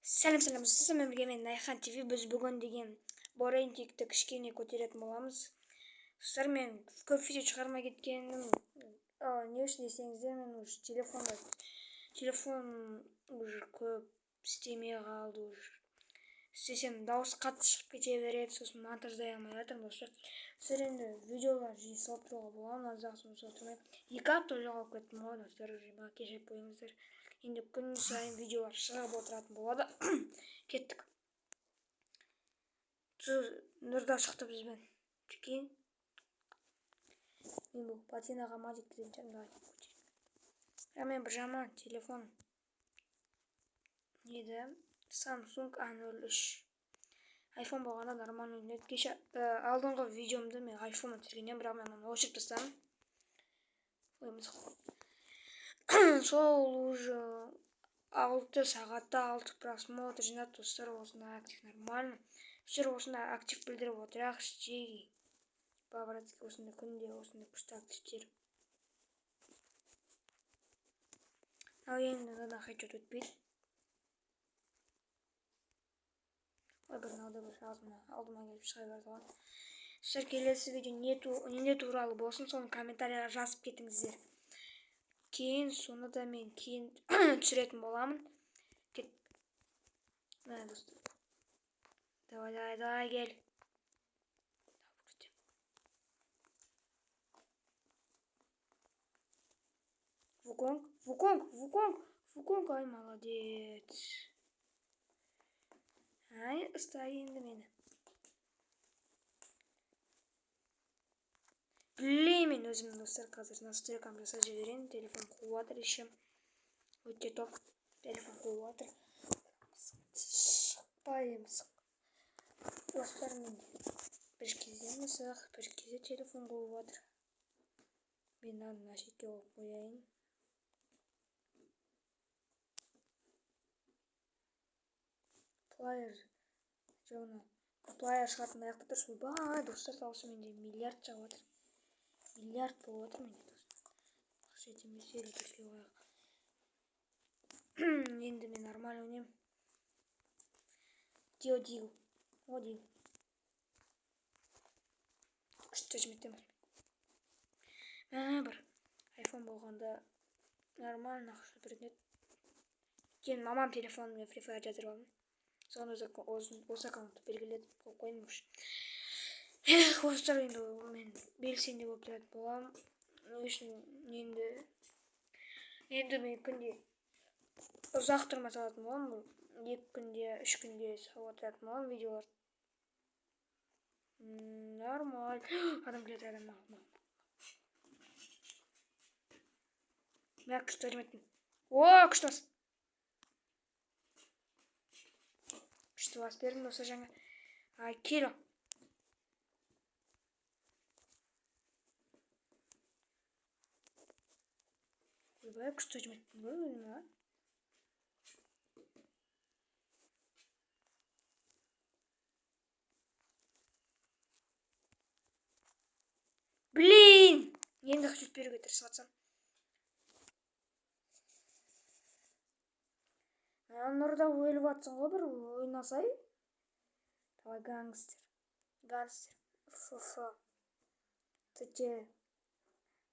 Сәлем, сіздермен бірге мен Найхан ТВ. Біз бүгін деген борентикті кішкене көтеретін боламыз. Сіздер мен көп видео шығармай кеткенім не үшін десеңіздер, мен уже телефон уже көп істемей қалды. Істесем дауыс қатты шығып кете береді, сосын монтаждай алмай жатырмын. Сіздер енді видеолар жиі салып тұруға боламын, аздағысын салып 2 апта жоғалып кеттім ғой, достар, кешіріп қойыңыздар. Енді күн сайын видеолар шығып отыратын болады. Кеттік. Нұрда шықты бізбен. Кейін мен бұл платинаға ма жеткіземін. Мен бір жаман телефон еді. Samsung A03. iPhone болғанда нормально ойнайды. Кеше алдыңғы видеомды мен iPhone түсіргеннен, бірақ мен оны өшіріп тастадым. Сол уже 6 сағатта 6 просмотр жинап, достар, осында актив нормально. Сіздер осында актив білдіріп отырақ, іштегі. По-братски, осында күнде, осында күшті активтер. Ал енді надан хайчет өтпейді. Ой, бір налда бір алдыма келіп шыға берді. Сіздер келесі видео не туралы болсын, соны комментарияға жазып кетіңіздер. Кейін соны да мен кейін түсіретін боламын. Мә, достар. Давай, кел. Вуконг, ай, молодец. Ай, ұстай енді мені. Білеймен өзімнің, достар, қазір настройкам жасап жіберейін. Телефон қуып еще. Өте топ. Телефон қуып. Шықпаймыз. Достар, менде бір кезде мысық, бір кезде телефон қуып. Мен мына шетке қойып қояйын. Плайер шығатын аяқта тұрсын. Бай, достар, тауысы менде миллиард жауып отыр. Миллиард болып отыр менде, достар. Ақшетеміз елі түрге қойық. Енді мен нормально өнем. Дигу. Күшті жметеміз. Бір iPhone болғанда нормально ақша бірінет. Кейін мамам телефонымен Free Fire жазыр балым. Соны осы аккаунтты белгілетіп қоймыш. Достар, енді мен белсенде болып тұратын болам. Енді мен күнде ұзақ тұрма салатын болам. 2 күнде, 3 күнде салып отыратын болам видеолар. Нормаль. Адам келеді, адам маған. Мә, күшті өжметтім. Күшті бас. Күшті бас бердім, осы жаңа. Кел. Ойбай, күшті өжметтім ғой, өліме. Блин! Енді қашет беруге тырысып атсам. Нұрда өліп атсын ғой, бір ойнасай. Давай, гангстер. Фу. ТТ.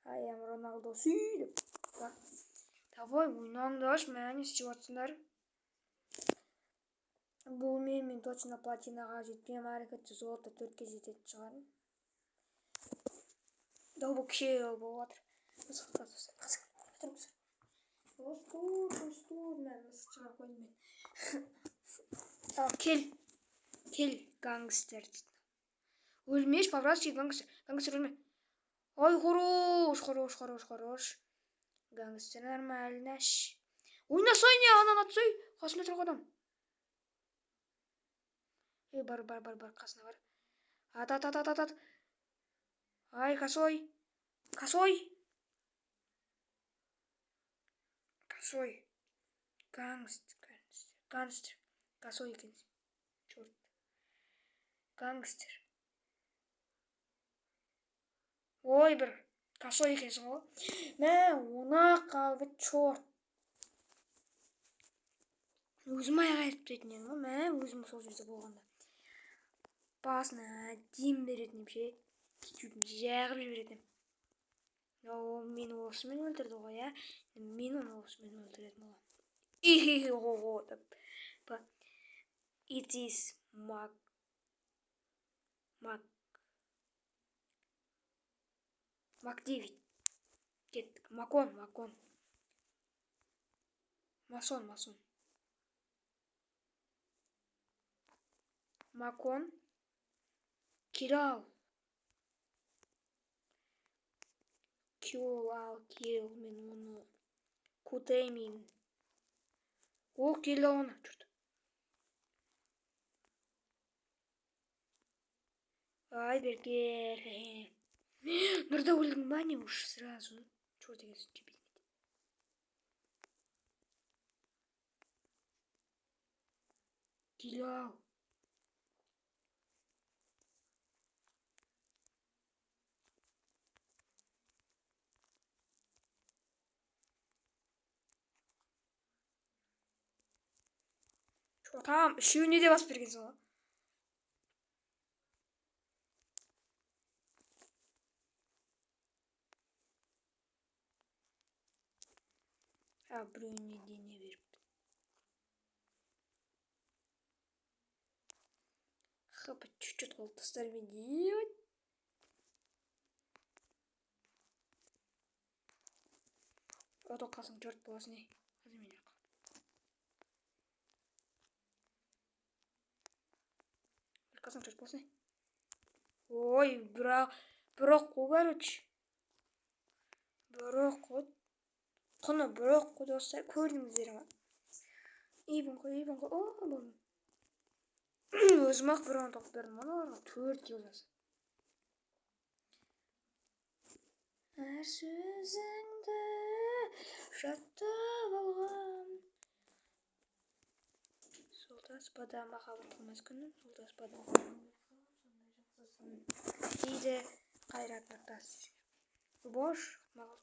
I am Ronaldo. Сөйліп. Давай, ойнаңдаш, мәне істеп атсындар. Бұл мен точно платинаға жетпейм, әрекетті золото 4-ке жететін шығарым. Бұл кей ол болып атыр. Мен мысықшыға қойдым мен. Кел, гангстер дейді. Өлмеш, по-братски, гангстер өлме. Ой, хорош. Гангстер нормально. Ойнасай не, анан атсай. Қасында тұрған адам. Бар, қасына бар. Ат. Ай, косой. Гангстер. Косой екен. Черт. Гангстер. Ой, бір косой екенсің ғой. Мә, она қалды, черт. өзім аяқ айтып дейтін едім ғой, мә өзім сол жерде болғанда басына дем беретін ше, жағып жіберетін. Мені осымен өлтірді ғой, иә, мен оны осымен өлтіретін болам. It is Мак-9. Кеттік. Макон. Масон. Макон. Кирал. Кил. Мен оны кутаймын. Ол келді оны. Ай, берке. Нұрда өлдің ба не уж сразу? Чё деген сөз білмейді. Килал. Там үшеуіне де басып берген сол. Біреуіне дене беріп. Чуть-чуть қол тастармен дейін. Ото қалсың жұрт боласын, ей. Қалсың жұрт боласын, ей. Ой, бірақ қой, короче. Құны бірақ қой достар, көрдіңіздер ма? Ибін қой. Өзім ақ бір оны тоқып бердім, оларға 4 елдасы. Әр сөзіңді жаттап алған. Сол таспада махаббат қылмас күнім, сол таспада дейді Қайрат Нұртас. Бош мағыл.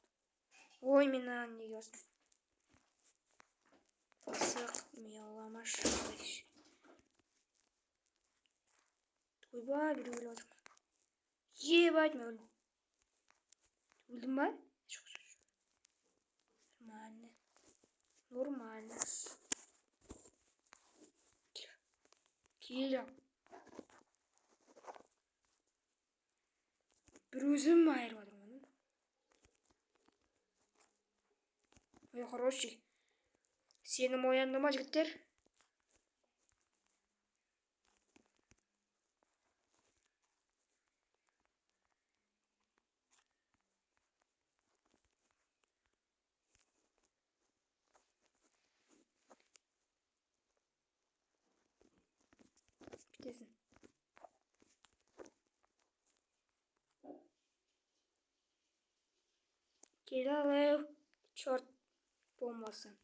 Ой, мен ағын неге осың. Сық мияуламаш. Ойбай, бір өлі отырмын. Ебать, мен өлдім. Өлдім ба? Нормально. Келем. Бір өзім айырып отырмын. Ой, хороший. Сенім оянды ма, жігіттер? Бітесін. Кел алау. Чорт болмасын.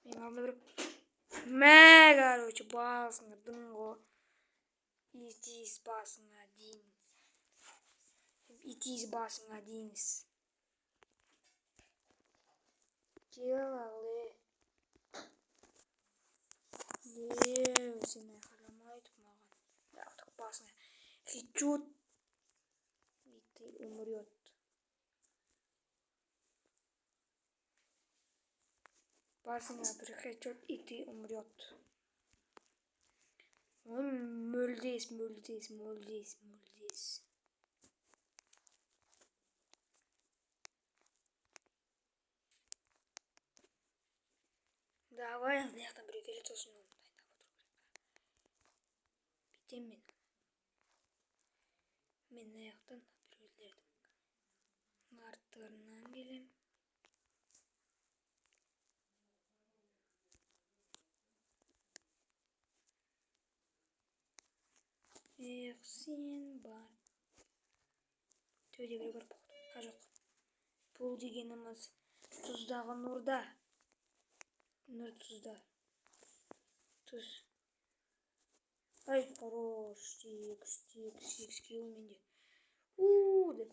Мен алдында бір... Мә, короче, басыңа дыңғы. Итиз басыңа дейміз. Кел алау. Сен айқаламайды маған. Дақтық басыңа. Хичут. И ты умрет. Басыңа бір хичут, и ты умрет. Мөлдес. Давай, аяқтан біреу келеді, сосын оны дайындап отыру керек. Бітем мен. Мен аяқтан біреулердің арттарынан келем. Сен бар. Төбеде біреу бар болды. Жоқ. Бұл дегеніміз тұздағы нұрда. Нұр тұзда. Тұз. Ай, хорош. Штик. Кел менде. Деп.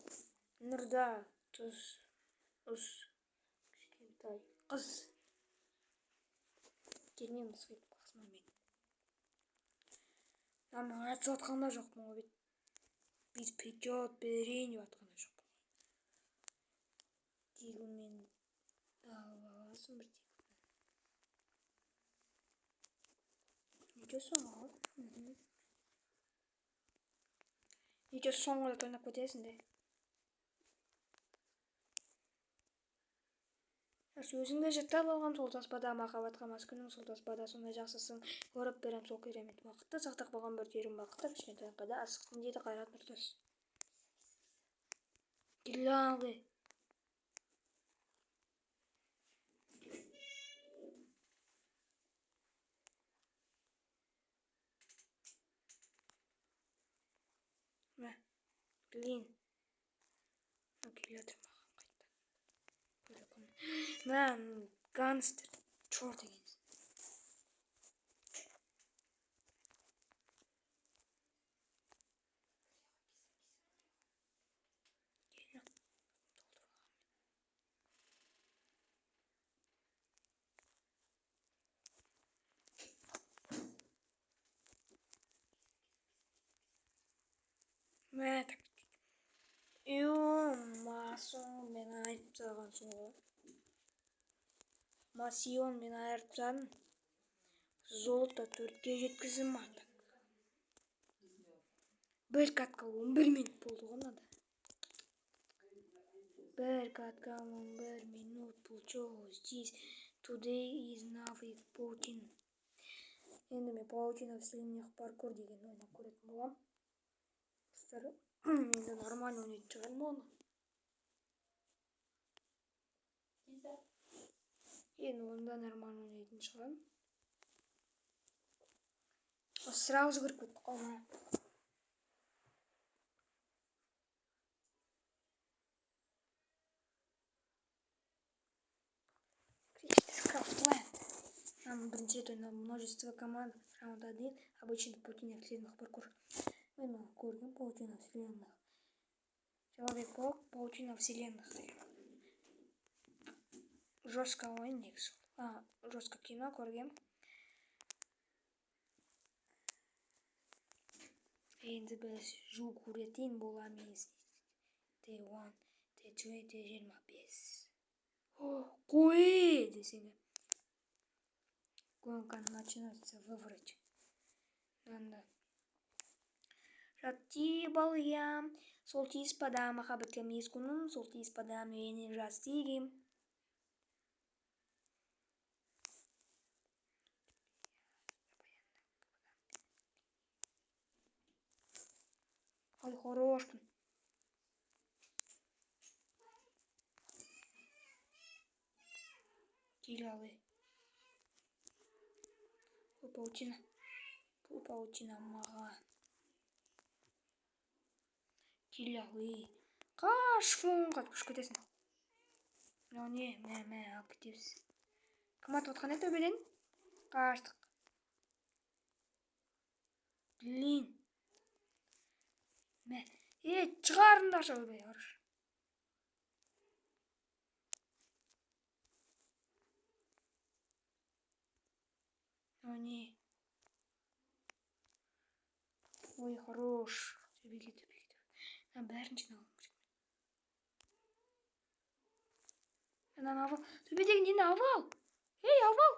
Нұрда. Тұз. Кішкентай. Қыз. Келмеймін сөйтіп қасыма мен. Мен айтып жатқан да жоқпын ғой бет. Біз вперед берейін деп жатқан да жоқпын. Тигілмен алып аласың бір тигіл. Неге соңғы? Неге соңғы рет ойнап кетесің де? Өзің де жаттап алғам сол таспада махаббатқа мас күнің сол таспада сондай жақсысың көріп берем сол керемет уақытты сақтап қалған бір жерім бақытты кішкентай қайда асықтың дейді Қайрат Нұртас. Келді. Мә, блин. Келеді маған қайта. Мен гангстер. Чорт деген. Мә, так. Масон мен айтып тастаған соң ғой. Масион мен айырып тастадым. Золото 4-ке жеткізім артық. Bir катка 11 минут болды ғой мынада. Bir катка 11 минут. Получилось здесь. Today is новый паутин. Енді мен паутина вселенных паркур деген ойнап көретін болам. Енді нормально ойнайтын шығармын оны. Енді онда нормально ойнайтын шығармын. Сразу кіріп кеттік қой. Крафтленд. Нам принципе на множество команд. Раунд 1. Обычный паутина вселенных паркур. Мы курим паутина вселенных. Человек-паук, паутина вселенных. Жестко ойын жестко кино көргем. Енді біз жу көретін боламыз. Т1, Т2, Т25. Қой десең. Гонка начинается выбрать. Надо. Жатып алгам. Сол тиіспада махаббатқа мес күнім. Сол тиіспада менің жастигім. Ой, хорошкин. Килялы. Бұл паутина маған. Килялы. Қаш фонға күш кетесің. Не, алып кетеміз. Кім атып отқан еді төбеден? Қаштық. Блин. Шығарыңдаршы ойбай, арыш. Не. Ой, хорош. Төбеге. Бәрін жиналым керек. Мынаны авал. Төбедегі нені авал? Ей, авал.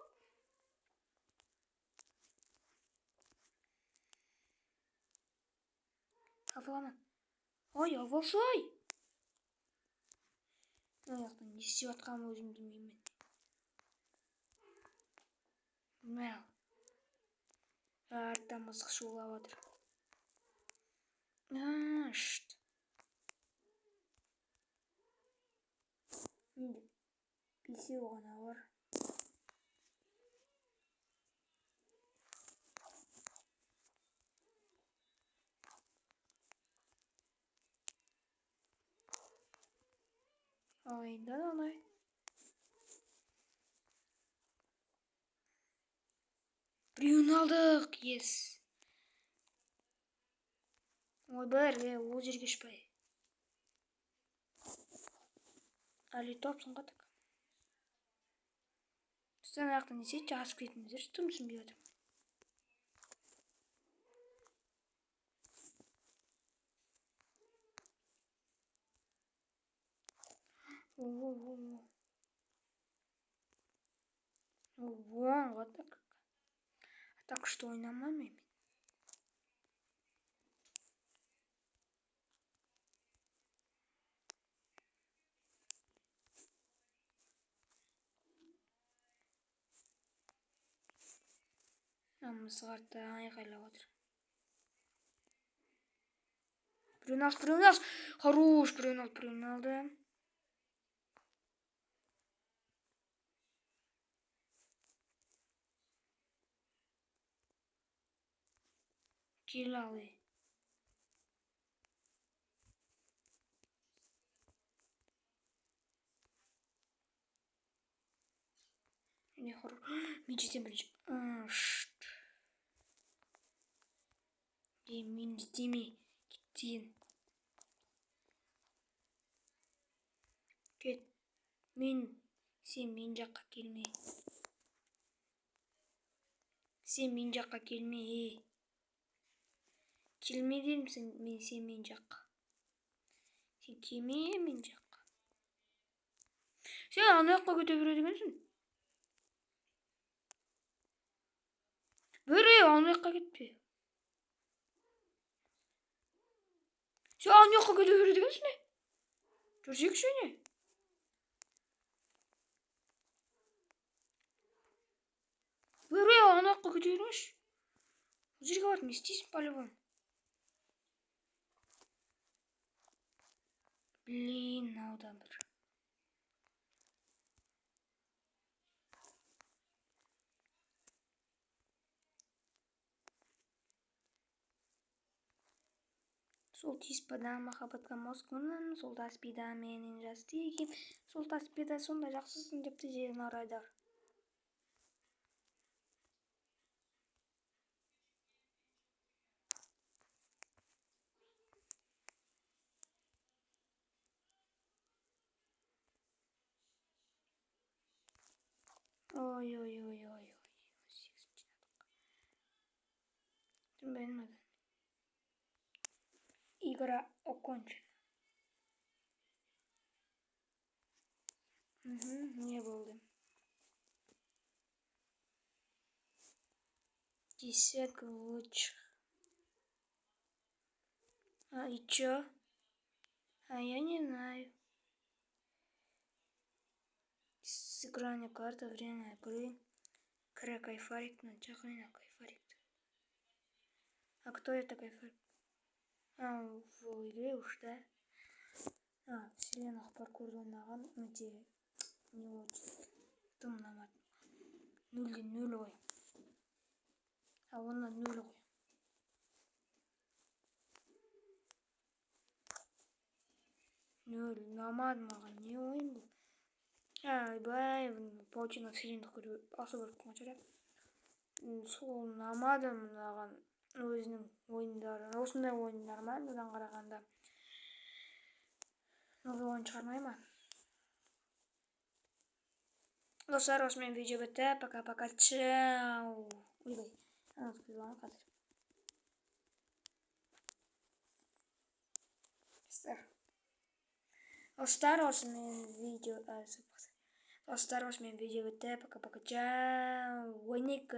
Аваламан. Ой, авалсай. Аяқтан не істеп жатқанын өзім білмеймін. Мәл. Арттан мысық шулап жатыр. Шт. Писи оған бар. Ойында данай. Біреуін алдық, ес. Ой, бір, ол жерге шпай. Али топсың қатық. Sen ayakta neyse hiç asıp ketmezler. Tüm түсінбей жатырмын. Ого, так что ойнамаймын. Мысығарда айғайлап отыр. Біреуін алшы. Хорош, біреуін алды. Кел алы. Не хорош. Мен жетем бірінші. Мен жетеме. Кеттен. Кет. Сен мен жаққа келме. Келме дедім сен мен жаққа. Сен келме мен жаққа. Сен ана жаққа кете береді екенсің. Бөрі ана жаққа кетпе. Сен ана жаққа кете береді екенсің. Жүрсекші не? Бөрі ана жаққа кете бермеші. Бұл жерге барып не істейсің по-любому. Блин, мынаудан бір. Сол тиіспеді махаббатқа мозгымнан, сол таспида менің жас тегім, сол таспида сондай жақсысың депті жерін арайдар. Ой. Білмедім. Игра окончена. Не болды. 10 лучших. И чё? Я не знаю. Сыграние карты, время игры. Кайфарик, начало кайфарик. А кто это кайфарик? В игре уж, да? Вселенных паркурда ойнаған өте не очень тым ұнамады. 0-0 ғой. Оны 0 ғой. Ұнамады маған, не ойын бұл? Айбай, паутина вселенных асы көріп қалған шығар. Сол ұнамады маған өзінің ойындары. Осындай ойындар ма бұдан қарағанда? Новый ойын шығармай ма? Достар, осымен видео бітті. Пока-пока. Чау. Ойбай. Анау қазір. Достар, осымен видео бітті. Пока-пока. Чау. Ойнайық.